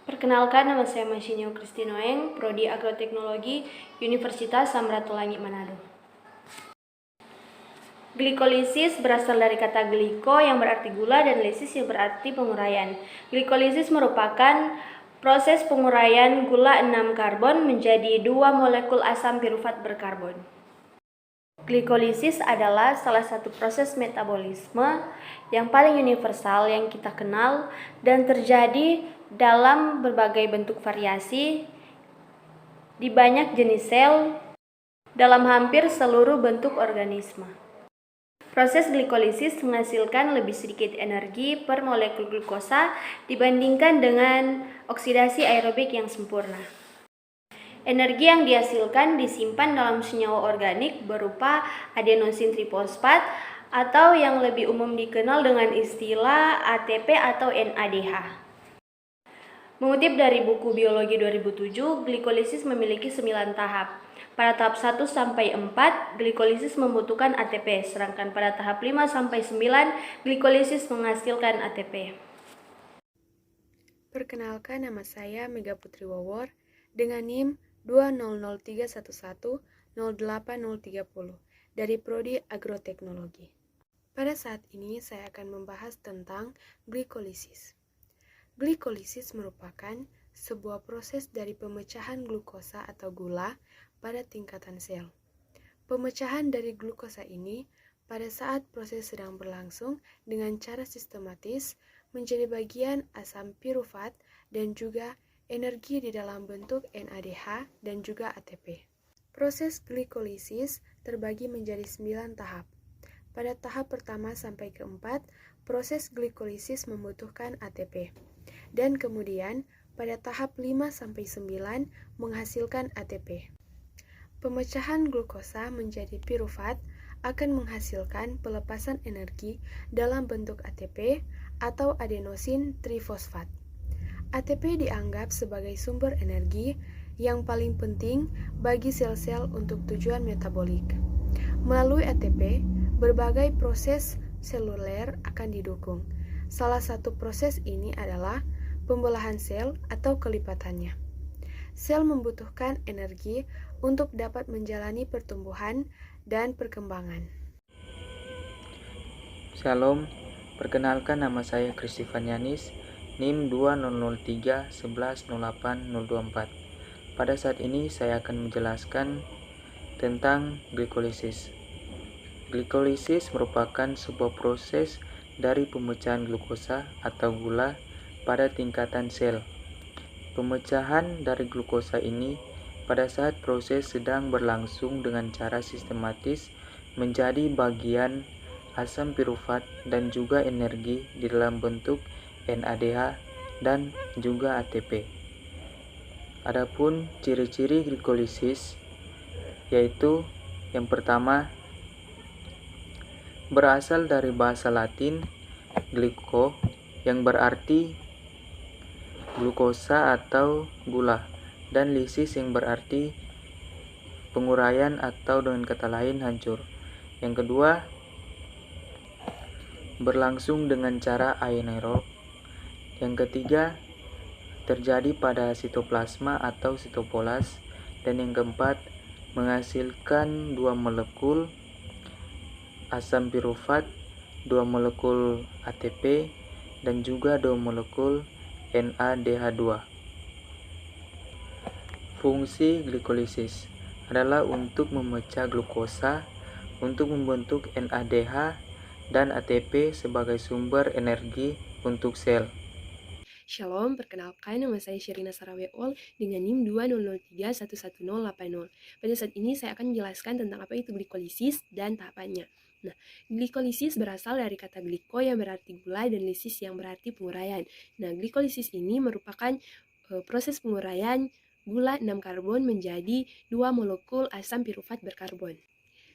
Perkenalkan, nama saya Masinyo Kristinoeng, Prodi Agroteknologi, Universitas Samratulangi Manado. Glikolisis berasal dari kata gliko yang berarti gula dan lisis yang berarti penguraian. Glikolisis merupakan proses penguraian gula 6 karbon menjadi 2 molekul asam pirufat berkarbon. Glikolisis adalah salah satu proses metabolisme yang paling universal yang kita kenal dan terjadi dalam berbagai bentuk variasi di banyak jenis sel dalam hampir seluruh bentuk organisme. Proses glikolisis menghasilkan lebih sedikit energi per molekul glukosa dibandingkan dengan oksidasi aerobik yang sempurna. Energi yang dihasilkan disimpan dalam senyawa organik berupa adenosin trifosfat atau yang lebih umum dikenal dengan istilah ATP atau NADH. Mengutip dari buku Biologi 2007, glikolisis memiliki 9 tahap. Pada tahap 1 sampai 4, glikolisis membutuhkan ATP, sedangkan pada tahap 5 sampai 9, glikolisis menghasilkan ATP. Perkenalkan, nama saya Mega Putri Wawor dengan NIM 20031108030 dari Prodi Agroteknologi. Pada saat ini saya akan membahas tentang glikolisis. Glikolisis merupakan sebuah proses dari pemecahan glukosa atau gula pada tingkatan sel. Pemecahan dari glukosa ini pada saat proses sedang berlangsung dengan cara sistematis menjadi bagian asam pirufat dan juga energi di dalam bentuk NADH dan juga ATP. Proses glikolisis terbagi menjadi 9 tahap. Pada tahap pertama sampai keempat, proses glikolisis membutuhkan ATP. Dan kemudian pada tahap 5 sampai 9 menghasilkan ATP. Pemecahan glukosa menjadi pirufat akan menghasilkan pelepasan energi dalam bentuk ATP atau adenosin trifosfat. ATP dianggap sebagai sumber energi yang paling penting bagi sel-sel untuk tujuan metabolik. Melalui ATP, berbagai proses seluler akan didukung. Salah satu proses ini adalah pembelahan sel atau kelipatannya. Sel membutuhkan energi untuk dapat menjalani pertumbuhan dan perkembangan. Shalom, perkenalkan nama saya Kristifan Yanis, NIM 2003110824. Pada saat ini saya akan menjelaskan tentang glikolisis. Glikolisis merupakan sebuah proses dari pemecahan glukosa atau gula pada tingkatan sel. Pemecahan dari glukosa ini pada saat proses sedang berlangsung dengan cara sistematis menjadi bagian asam pirufat dan juga energi di dalam bentuk NADH dan juga ATP. Adapun ciri-ciri glikolisis yaitu yang pertama berasal dari bahasa Latin glyco yang berarti glukosa atau gula dan lisis yang berarti penguraian atau dengan kata lain hancur. Yang kedua, berlangsung dengan cara anaerob. Yang ketiga, terjadi pada sitoplasma atau sitopolas. Dan yang keempat, menghasilkan 2 molekul asam pirufat, 2 molekul ATP, dan juga 2 molekul NADH2. Fungsi glikolisis adalah untuk memecah glukosa, untuk membentuk NADH dan ATP sebagai sumber energi untuk sel. Shalom, perkenalkan nama saya Sherina Saraweol dengan NIM 200311080. Pada saat ini saya akan menjelaskan tentang apa itu glikolisis dan tahapannya. Nah, glikolisis berasal dari kata gliko yang berarti gula dan lisis yang berarti penguraian. Nah, glikolisis ini merupakan proses penguraian gula 6 karbon menjadi 2 molekul asam pirufat berkarbon.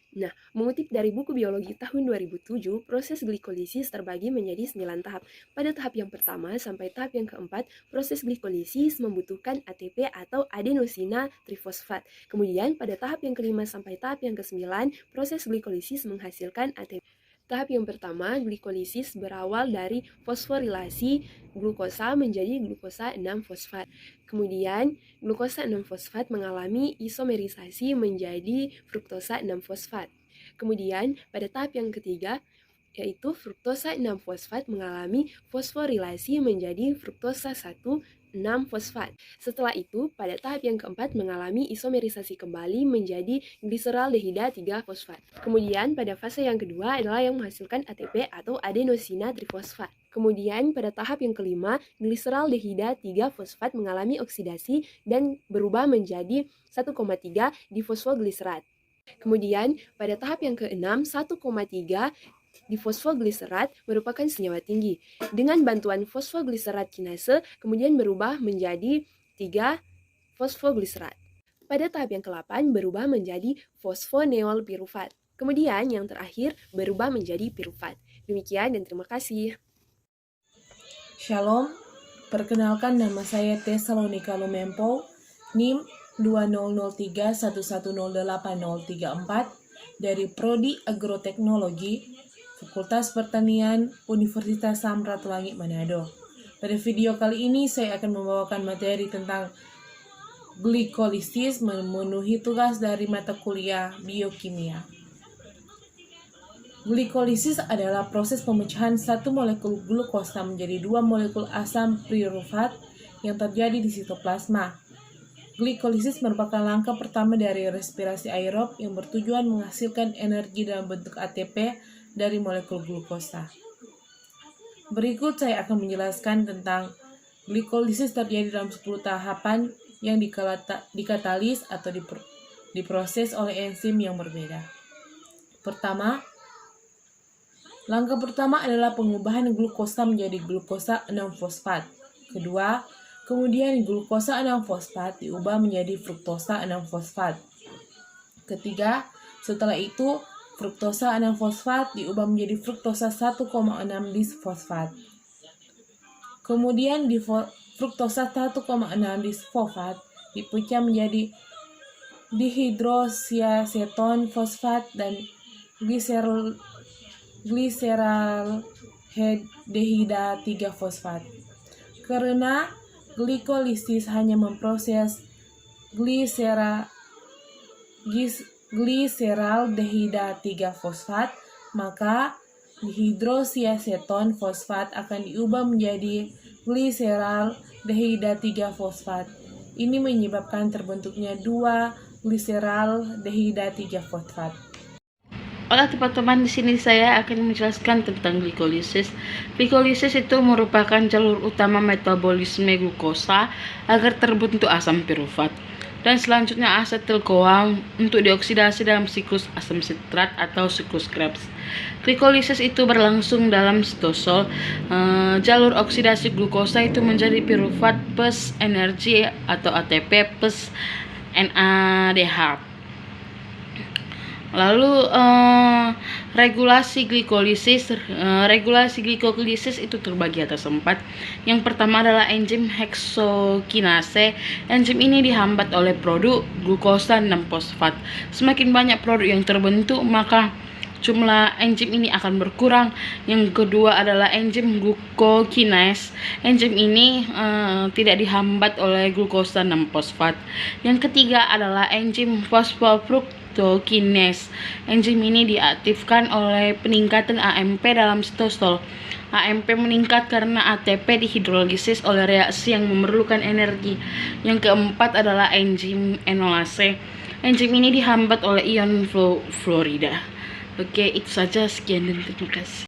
Nah, mengutip dari buku Biologi tahun 2007, proses glikolisis terbagi menjadi 9 tahap. Pada tahap yang pertama sampai tahap yang keempat, proses glikolisis membutuhkan ATP atau adenosina trifosfat. Kemudian, pada tahap yang kelima sampai tahap yang ke-9, proses glikolisis menghasilkan ATP. Tahap yang pertama, glikolisis berawal dari fosforilasi glukosa menjadi glukosa 6-fosfat. Kemudian, glukosa 6-fosfat mengalami isomerisasi menjadi fruktosa 6-fosfat. Kemudian, pada tahap yang ketiga, yaitu fruktosa 6-fosfat mengalami fosforilasi menjadi fruktosa 1,6-fosfat. Setelah itu, pada tahap yang keempat mengalami isomerisasi kembali menjadi gliseraldehida 3-fosfat. Kemudian, pada fase yang kedua adalah yang menghasilkan ATP atau adenosina trifosfat. Kemudian, pada tahap yang kelima, gliseraldehida 3-fosfat mengalami oksidasi dan berubah menjadi 1,3 difosfogliserat. Kemudian, pada tahap yang keenam, 1,3 difosfogliserat merupakan senyawa tinggi. Dengan bantuan fosfogliserat kinase, kemudian berubah menjadi 3 fosfogliserat. Pada tahap yang ke-8 berubah menjadi fosfoneol pirufat. Kemudian yang terakhir berubah menjadi pirufat. Demikian dan terima kasih. Shalom, perkenalkan nama saya Tesalonika Lumempo, NIM 2003110834 dari Prodi Agroteknologi, Fakultas Pertanian, Universitas Samratulangi Manado. Pada video kali ini saya akan membawakan materi tentang glikolisis memenuhi tugas dari mata kuliah biokimia. Glikolisis adalah proses pemecahan satu molekul glukosa menjadi 2 molekul asam pirufat yang terjadi di sitoplasma. Glikolisis merupakan langkah pertama dari respirasi aerob yang bertujuan menghasilkan energi dalam bentuk ATP dari molekul glukosa. Berikut saya akan menjelaskan tentang glikolisis terjadi dalam 10 tahapan yang dikatalis atau diproses oleh enzim yang berbeda. Pertama, langkah pertama adalah pengubahan glukosa menjadi glukosa 6-fosfat. Kedua, kemudian glukosa 6-fosfat diubah menjadi fruktosa 6-fosfat. Ketiga, setelah itu fruktosa 6-fosfat diubah menjadi fruktosa 1,6 disfosfat. Kemudian fruktosa 1,6 disfosfat dipecah menjadi dihidroksiaseton fosfat dan gliseraldehida 3-fosfat. Karena glikolisis hanya memproses gliseraldehida 3-fosfat, maka dihidroksiaseton fosfat akan diubah menjadi gliseraldehida 3-fosfat. Ini menyebabkan terbentuknya 2 gliseraldehida 3-fosfat. Oke teman-teman, di sini saya akan menjelaskan tentang glikolisis. Glikolisis itu merupakan jalur utama metabolisme glukosa agar terbentuk asam pirufat. Dan selanjutnya asetil-CoA untuk dioksidasi dalam siklus asam sitrat atau siklus Krebs. Glikolisis itu berlangsung dalam sitosol. Jalur oksidasi glukosa itu menjadi pirufat plus energi atau ATP plus NADH. Lalu regulasi glikolisis itu terbagi atas 4. Yang pertama adalah enzim heksokinase. Enzim ini dihambat oleh produk glukosa 6-fosfat. Semakin banyak produk yang terbentuk, maka jumlah enzim ini akan berkurang. Yang kedua adalah enzim glucokinase. Enzim ini tidak dihambat oleh glukosa 6-fosfat. Yang ketiga adalah enzim fosfofruktose. Enzim ini diaktifkan oleh peningkatan AMP dalam sitosol. AMP meningkat karena ATP dihidrolisis oleh reaksi yang memerlukan energi. Yang keempat adalah enzim enolase. Enzim ini dihambat oleh ion fluorida. Oke, itu saja. Sekian dan terima kasih.